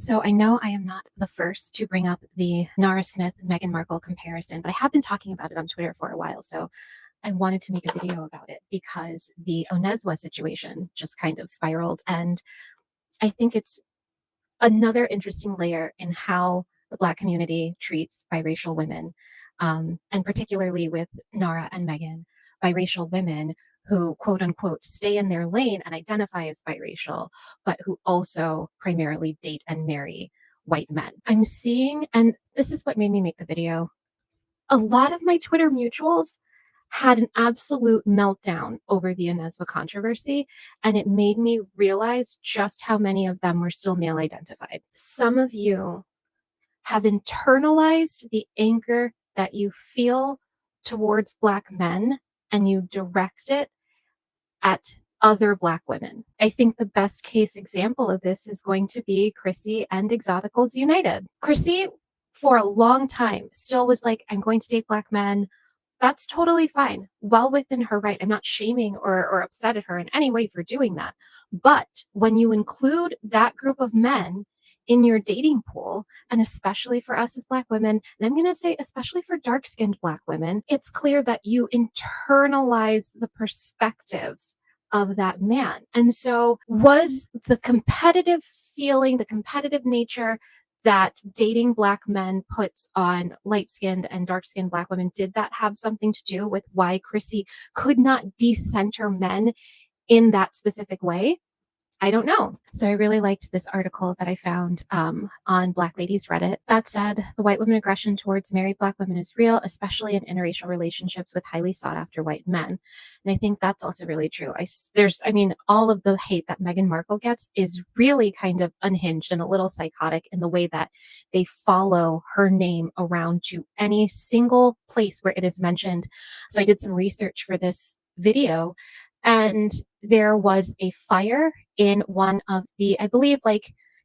So I know I am not the first to bring up the Nara Smith-Meghan Markle comparison, but I have been talking about it on Twitter for a while. So I wanted to make a video about it because the Oneswa situation just kind of spiraled. And I think it's another interesting layer in how the Black community treats biracial women, and particularly with Nara and Meghan, biracial women who quote unquote stay in their lane and identify as biracial, but who also primarily date and marry white men. I'm seeing, and this is what made me make the video, a lot of my Twitter mutuals had an absolute meltdown over the Oneswa controversy, and it made me realize just how many of them were still male identified. Some of you have internalized the anger that you feel towards Black men and you direct it at other Black women. I think the best case example of this is going to be Chrissy and Exoticals United. Chrissy, for a long time, still was like, I'm going to date Black men. That's totally fine. Well within her right. I'm not shaming or upset at her in any way for doing that. But when you include that group of men in your dating pool, and especially for us as Black women, and I'm going to say especially for dark-skinned Black women, it's clear that you internalize the perspectives of that man. And so was the competitive feeling, the competitive nature that dating Black men puts on light-skinned and dark-skinned Black women, did that have something to do with why Chrissy could not decenter men in that specific way? I don't know. So I really liked this article that I found on Black Ladies Reddit that said the white women aggression towards married Black women is real, especially in interracial relationships with highly sought after white men. And I think that's also really true. All of the hate that Meghan Markle gets is really kind of unhinged and a little psychotic in the way that they follow her name around to any single place where it is mentioned. So I did some research for this video, and there was a fire in one of the, I believe,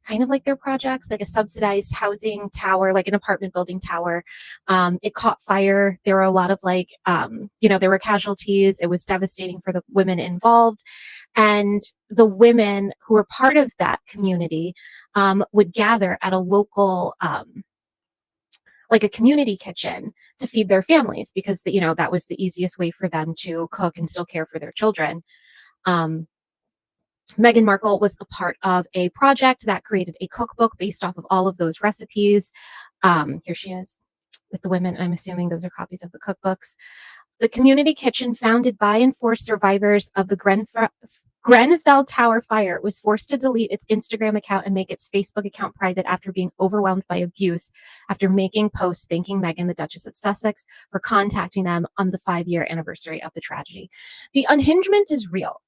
kind of like their projects, like a subsidized housing tower, like an apartment building tower. It caught fire. There were a lot of there were casualties. It was devastating for the women involved. And the women who were part of that community would gather at a local like a community kitchen to feed their families because that was the easiest way for them to cook and still care for their children. Meghan Markle was a part of a project that created a cookbook based off of all of those recipes. Here she is with the women. I'm assuming those are copies of the cookbooks. The community kitchen, founded by and for survivors of the Grenfell Tower fire, was forced to delete its Instagram account and make its Facebook account private after being overwhelmed by abuse after making posts thanking Meghan, the Duchess of Sussex, for contacting them on the 5-year anniversary of the tragedy. The unhingement is real.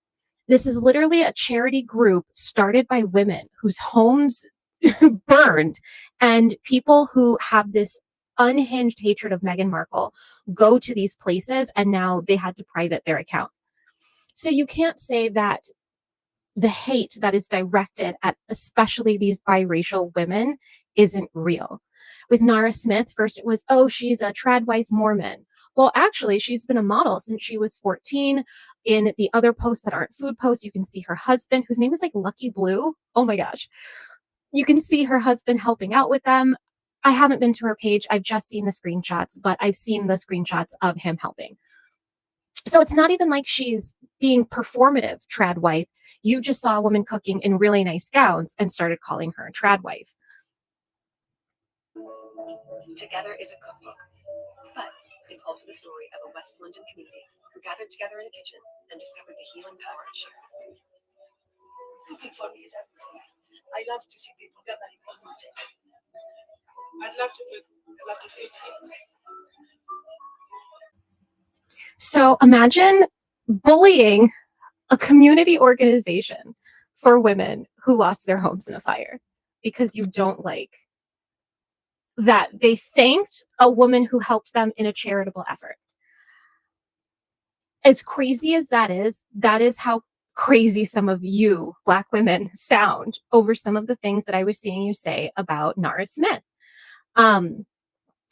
This is literally a charity group started by women whose homes burned, and people who have this unhinged hatred of Meghan Markle go to these places, and now they had to private their account. So you can't say that the hate that is directed at especially these biracial women isn't real. With Nara Smith, first it was, oh, she's a trad wife Mormon. Well, actually, she's been a model since she was 14. In the other posts that aren't food posts, you can see her husband, whose name is like Lucky Blue. Oh my gosh. You can see her husband helping out with them. I haven't been to her page. I've just seen the screenshots, but I've seen the screenshots of him helping. So it's not even like she's being performative trad wife. You just saw a woman cooking in really nice gowns and started calling her a trad wife. Together is a cookbook, but it's also the story of a West London community who gathered together in a kitchen and discovered the healing power of sharing. Cooking for me is everything. I love to see people gathering on my table. I love to cook. I love to feed people. So imagine bullying a community organization for women who lost their homes in a fire because you don't like that they thanked a woman who helped them in a charitable effort. As crazy as that is how crazy some of you Black women sound over some of the things that I was seeing you say about Nara Smith.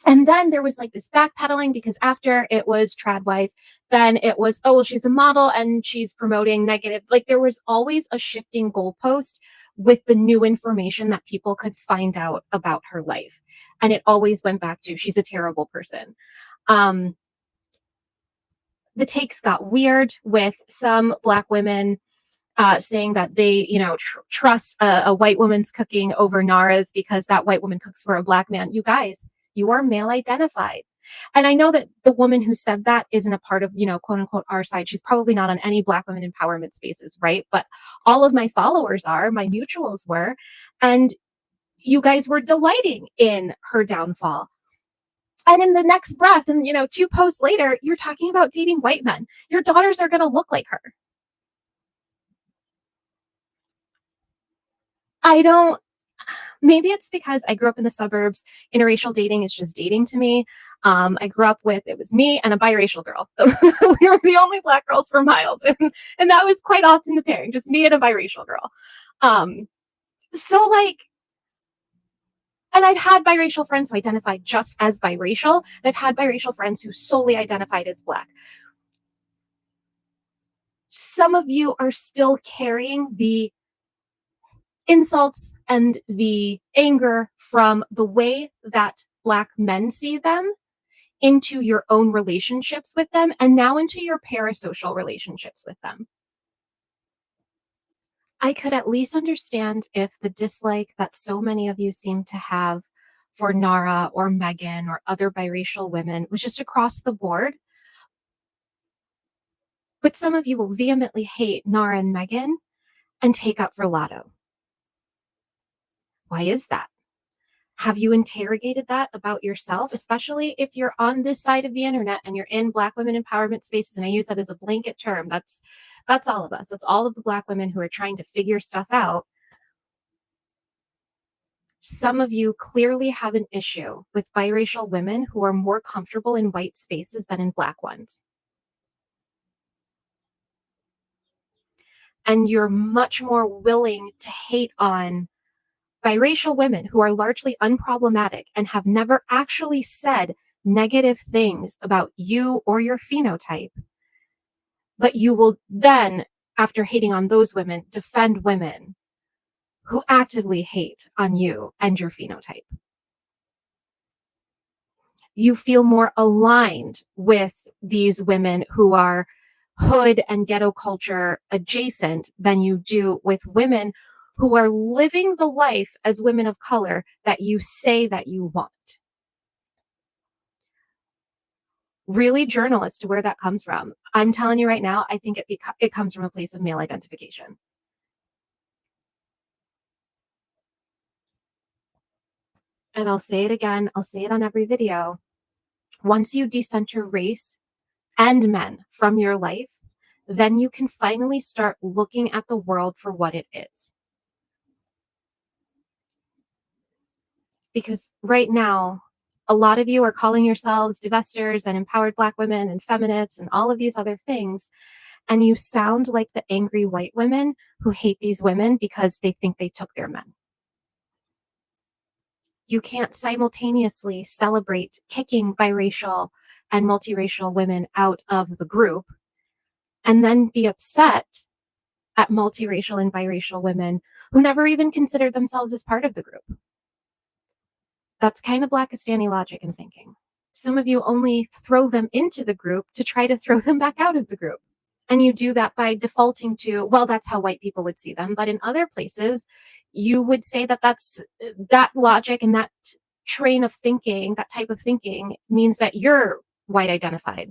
And then there was like this backpedaling because after it was trad wife, then it was, oh, well, she's a model and she's promoting negative. Like there was always a shifting goalpost with the new information that people could find out about her life. And it always went back to she's a terrible person. Um, the takes got weird with some Black women saying that they, trust a white woman's cooking over Nara's because that white woman cooks for a Black man. You guys, you are male identified. And I know that the woman who said that isn't a part of, quote unquote, our side. She's probably not on any Black women empowerment spaces, right? But all of my followers are, my mutuals were, and you guys were delighting in her downfall. And in the next breath, and 2 posts later, you're talking about dating white men. Your daughters are going to look like her. I don't, maybe it's because I grew up in the suburbs. Interracial dating is just dating to me. I grew up with, it was me and a biracial girl. We were the only Black girls for miles. And that was quite often the pairing, just me and a biracial girl. So like, and I've had biracial friends who identified just as biracial. And I've had biracial friends who solely identified as Black. Some of you are still carrying the insults and the anger from the way that Black men see them into your own relationships with them, and now into your parasocial relationships with them. I could at least understand if the dislike that so many of you seem to have for Nara or Megan or other biracial women was just across the board. But some of you will vehemently hate Nara and Megan and take up for Lotto. Why is that? Have you interrogated that about yourself, especially if you're on this side of the internet and you're in Black women empowerment spaces? And I use that as a blanket term. That's all of us. That's all of the Black women who are trying to figure stuff out. Some of you clearly have an issue with biracial women who are more comfortable in white spaces than in Black ones. And you're much more willing to hate on biracial women who are largely unproblematic and have never actually said negative things about you or your phenotype. But you will then, after hating on those women, defend women who actively hate on you and your phenotype. You feel more aligned with these women who are hood and ghetto culture adjacent than you do with women who are living the life as women of color that you say that you want. Really journal as to where that comes from. I'm telling you right now, I think it comes from a place of male identification. And I'll say it again, I'll say it on every video. Once you decenter race and men from your life, then you can finally start looking at the world for what it is. Because right now, a lot of you are calling yourselves divestors and empowered Black women and feminists and all of these other things. And you sound like the angry white women who hate these women because they think they took their men. You can't simultaneously celebrate kicking biracial and multiracial women out of the group and then be upset at multiracial and biracial women who never even considered themselves as part of the group. That's kind of Blackistani logic and thinking. Some of you only throw them into the group to try to throw them back out of the group. And you do that by defaulting to, well, that's how white people would see them. But in other places, you would say that that logic and that train of thinking, that type of thinking means that you're white identified.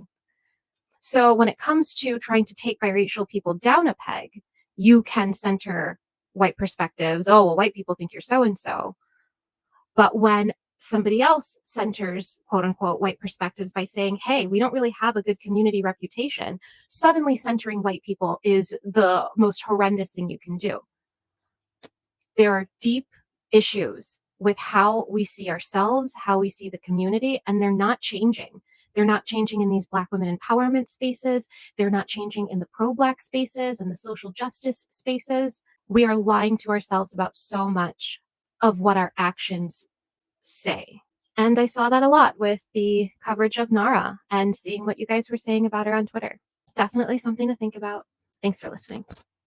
So when it comes to trying to take biracial people down a peg, you can center white perspectives. Oh, well, white people think you're so-and-so. But when somebody else centers, quote unquote, white perspectives by saying, hey, we don't really have a good community reputation, suddenly centering white people is the most horrendous thing you can do. There are deep issues with how we see ourselves, how we see the community, and they're not changing. They're not changing in these Black women empowerment spaces. They're not changing in the pro-Black spaces and the social justice spaces. We are lying to ourselves about so much of what our actions say. And I saw that a lot with the coverage of Nara and seeing what you guys were saying about her on Twitter. Definitely something to think about. Thanks for listening.